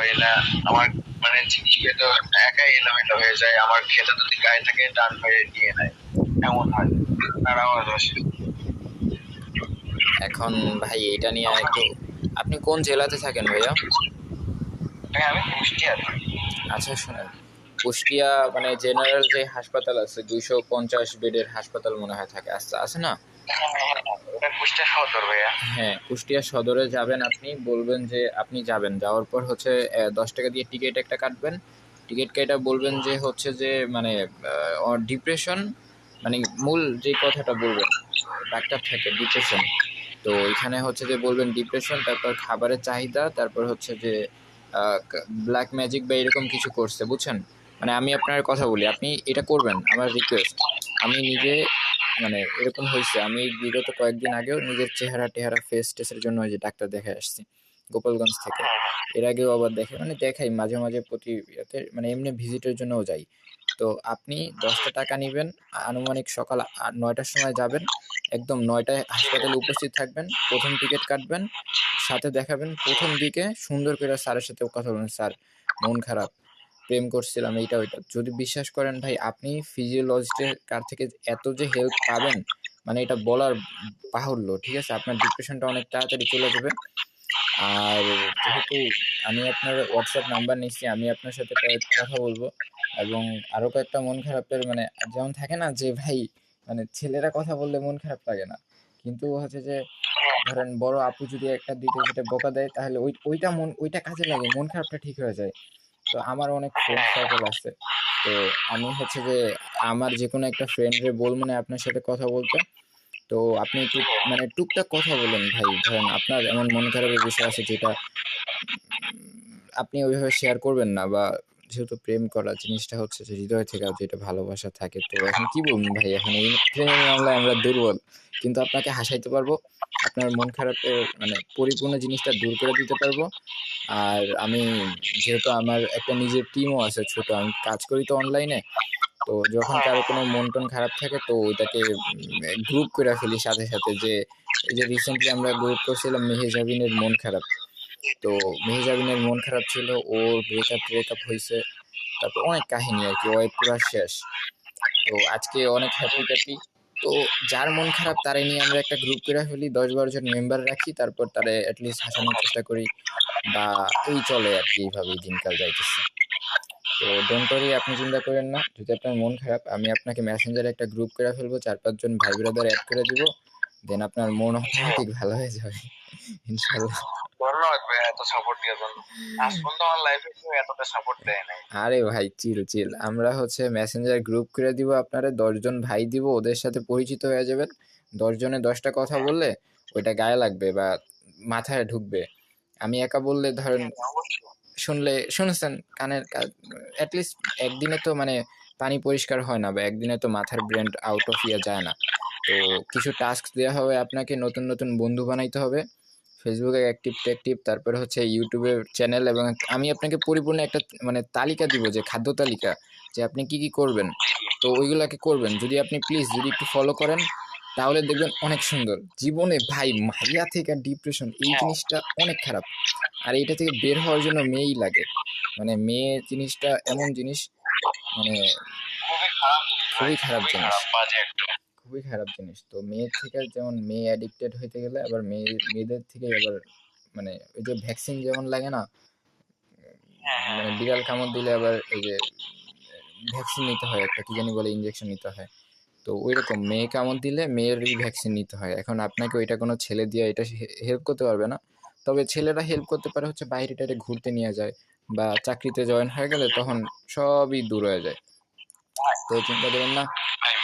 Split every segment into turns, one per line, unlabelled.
পারি না। আমার মানে জিনিসপত্র একাই এলোমেলো হয়ে যায়, আমার খেতে যদি গায়ে থাকে টান মেরে নিয়ে নেয়, এমন হয়। আর আওয়াজ আসে।
এখন ভাই এটা নিয়ে একটু, আপনি কোন জেলাতে থাকেন ভাইয়া?
ভাই আমি কুষ্টিয়ার।
আচ্ছা শোনেন, কুষ্টিয়া মানে জেনারেল যে হাসপাতাল আছে 250 বেডের হাসপাতাল মনে হয় থাকে, আচ্ছা আছে না?
এটা কুষ্টিয়া সদর ভাইয়া।
হ্যাঁ, কুষ্টিয়া সদরে যাবেন, আপনি বলবেন যে আপনি যাবেন, যাওয়ার পর হচ্ছে 10 টাকা দিয়ে টিকিট একটা কাটবেন। টিকিট কেটে বলবেন যে হচ্ছে যে মানে ডিপ্রেশন, মানে মূল যে কথাটা বলবেন, ডাক্তার থাকে ডিপ্রেশন। তো এখানে হচ্ছে যে বলবেন ডিপ্রেশন, তারপর খাবারের চাহিদা, তারপর হচ্ছে যে ব্ল্যাক ম্যাজিক বা এরকম কিছু করছে, বুঝছেন? মানে আমি আপনার কথা বলি, আপনি এটা করবেন, আমার রিকোয়েস্ট। আমি নিজে মানে এরকম হয়েছে, আমি বিগত কয়েকদিন আগেও নিজের চেহারা টেহারা ফেস টেসের জন্য ওই যে ডাক্তার দেখে আসছি গোপালগঞ্জ থেকে। এর আগেও আবার দেখে মানে দেখাই মাঝে মাঝে প্রতি ইয়েতে, মানে এমনি ভিজিটের জন্যও যাই। তো আপনি 10টা টাকা নেবেন, আনুমানিক সকাল 9টার সময় যাবেন, একদম 9টায় হাসপাতালে উপস্থিত থাকবেন, প্রথম টিকিট কাটবেন, সাথে দেখাবেন প্রথম দিকে সুন্দর করে স্যারের সাথে কথা বলবেন, স্যার মন খারাপ, প্রেম করছিলাম, এইটা ওইটা। যদি বিশ্বাস করেন ভাই, আপনি ফিজিওলজিস্টের কাছ থেকে এত যে হেল্প পাবেন, মানে এটা বলার বাহুল্য। ঠিক আছে, আপনার ডিপ্রেশনটা অনেক তাড়াতাড়ি চলে যাবে। আর যেহেতু আমি আপনার হোয়াটসঅ্যাপ নাম্বার নিচ্ছি, আমি আপনার সাথে কথা বলবো। এবং আরো কয়েকটা মন খারাপের মানে যেমন থাকে না যে ভাই, মানে ছেলেরা কথা বললে মন খারাপ লাগে না, কিন্তু হচ্ছে যে ধরেন বড় আপু যদি একটা দুইটা যেটা বকা দেয়, তাহলে ওইটা কাজে লাগে, মন খারাপটা ঠিক হয়ে যায়। তো আমার অনেক ফ্রেন্ড সার্কেল আছে। তো আমি হচ্ছে যে আমার যে কোনো একটা ফ্রেন্ডরে বলবো না আপনার সাথে কথা বলতে। তো আপনি মানে টুকটাক কথা বলেন ভাই, ধরেন আপনার এমন মন খারাপের বিষয় আছে যেটা আপনি ওইভাবে শেয়ার করবেন না, বা যেহেতু প্রেম করা জিনিসটা হচ্ছে যে হৃদয় থেকে যেটা ভালোবাসা থাকে, তো এখন কি বলুন ভাই, এখন এই প্রেমের মামলায় আমরা দুর্বল, কিন্তু আপনাকে হাসাইতে পারবো, আপনার মন খারাপের মানে পরিপূর্ণ জিনিসটা দূর করে দিতে পারবো। আর আমি যেহেতু আমার একটা নিজের টিমও আছে ছোট, আমি কাজ করি তো অনলাইনে। তো যখন কারো কোনো মন টন খারাপ থাকে, তো ওইটাকে গ্রুপ করে ফেলি সাথে সাথে, যে এই যে রিসেন্টলি আমরা গ্রুপ করছিলাম মেহেজাবিনের মন খারাপ। তো মেহেজাবিনের মন খারাপ ছিল, ওর ব্রেকআপ হয়েছে, তারপর অনেক কাহিনী আর কি, ওই পুরা শেষ। তো আজকে অনেক হ্যাপি ট্যাপি। তো যার মন খারাপ তারে নিয়ে আমরা একটা গ্রুপ করে ফেলি, 10-12 জন মেম্বার রাখি, তারপর তারে অ্যাটলিস্ট হাসানোর চেষ্টা করি, বা এই চলে আর কি, এইভাবেই দিনকাল যাইতেছে। তো ডোন্ট ওয়ারি, আপনি চিন্তা করেন না, যদি আপনার মন খারাপ আমি আপনাকে মেসেঞ্জারে একটা গ্রুপ করে ফেলবো, 4-5 জন ভাই ব্রাদার অ্যাড করে দিব, দেন আপনার মন অটোমেটিক ভালো হয়ে যাবে ইনশাল্লাহ।
ধন্যবাদ ভাই এত সাপোর্ট দেওয়ার জন্য। আজ পর্যন্ত আমার লাইফে কেউ এতটা সাপোর্ট দেয় নাই।
আরে ভাই চিল চিল, আমরা হচ্ছে মেসেঞ্জার গ্রুপ করে দিব, আপনারা 10 জন ভাই দিব, ওদের সাথে পরিচিত হয়ে যাবেন। 10 জনে 10টা কথা বললে ওইটা গায়ে লাগবে বা মাথায় ঢুকবে। আমি একা বললে ধরেন শুনেছেন কানের অ্যাটলিস্ট একদিনে তো মানে পানি পরিষ্কার হয় না, বা একদিনে তো মাথার ব্রেন আউট অফ ইয়া যায় না। তো কিছু টাস্ক দেওয়া হবে আপনাকে, নতুন নতুন বন্ধু বানাইতে হবে, ফেসবুকে অ্যাক্টিভ ট্যাক্টিভ, তারপরে হচ্ছে ইউটিউবের চ্যানেল, এবং আমি আপনাকে পরিপূর্ণ একটা মানে তালিকা দিব, যে খাদ্য তালিকা, যে আপনি কি কি করবেন। তো ওইগুলাকে করবেন, যদি আপনি প্লিজ যদি একটু ফলো করেন, তাহলে দেখবেন অনেক সুন্দর জীবনে ভাই। মাইয়া থেকে ডিপ্রেশন এই জিনিসটা অনেক খারাপ, আর এইটা থেকে বের হওয়ার জন্য মেয়েই লাগে। মানে মেয়ে জিনিসটা এমন জিনিস, মানে
খুবই খারাপ জিনিস ভাই,
খুবই খারাপ
খুবই
জিনিস,
খারাপ, বাজে একটা।
খুবই খারাপ জিনিস। তো মেয়ের থেকে যেমন মেয়ে অ্যাডিক্টেড হইতে গেলে আবার মেয়েদের থেকে আবার মানে ওই যে ভ্যাকসিন যেমন লাগে না, মানে বিড়াল কামড় দিলে আবার এই যে ভ্যাকসিন নিতে হয়, একটা কি জানি বলে ইঞ্জেকশন নিতে হয়। তো ওই রকম মেয়ে কামড় দিলে মেয়েরই ভ্যাকসিন নিতে হয়। এখন আপনাকে ওইটা কোনো ছেলে দিয়ে এটা হেল্প করতে পারবে না। তবে ছেলেরা হেল্প করতে পারে হচ্ছে বাইরে টাইরে ঘুরতে নিয়ে যায়, বা চাকরিতে জয়েন হয়ে গেলে তখন সবই দূর হয়ে যায়। তো চিন্তা করেন না।
ভাই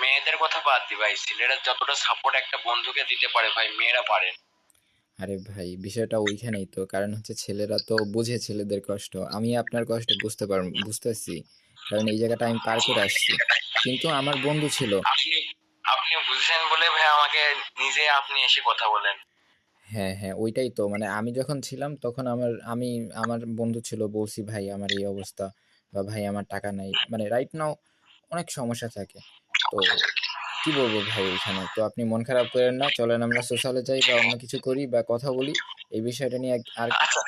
মেয়েদের কথা বাদ দি ভাই, ছেলেরা যতটা সাপোর্ট একটা বন্ধুকে দিতে পারে ভাই, মেয়েরা পারে না।
আরে ভাই বিষয়টা ওইখানেই তো, কারণ হচ্ছে ছেলেরা তো বুঝে ছেলেদের কষ্ট, আমি আপনার কষ্ট বুঝতেছি, কারণ এই জায়গাটা আমি পার করে আসছি। কিন্তু আমার বন্ধু ছিল।
আপনি আপনি বুঝেছেন বলে ভাই আমাকে নিজে আপনি এসে কথা বলেন।
হ্যাঁ হ্যাঁ, ওইটাই তো, মানে আমি যখন ছিলাম তখন আমার বন্ধু ছিল, বলছি ভাই আমার এই অবস্থা, বা ভাই আমার টাকা নাই, মানে রাইট নাও অনেক সমস্যা থাকে। তো কি বলবো ভাই, এইখানে তো আপনি মন খারাপ করেন না, চলেন আমরা সোশ্যালে যাই বা অন্য কিছু করি বা কথা বলি এই বিষয়টা নিয়ে আর।
আচ্ছা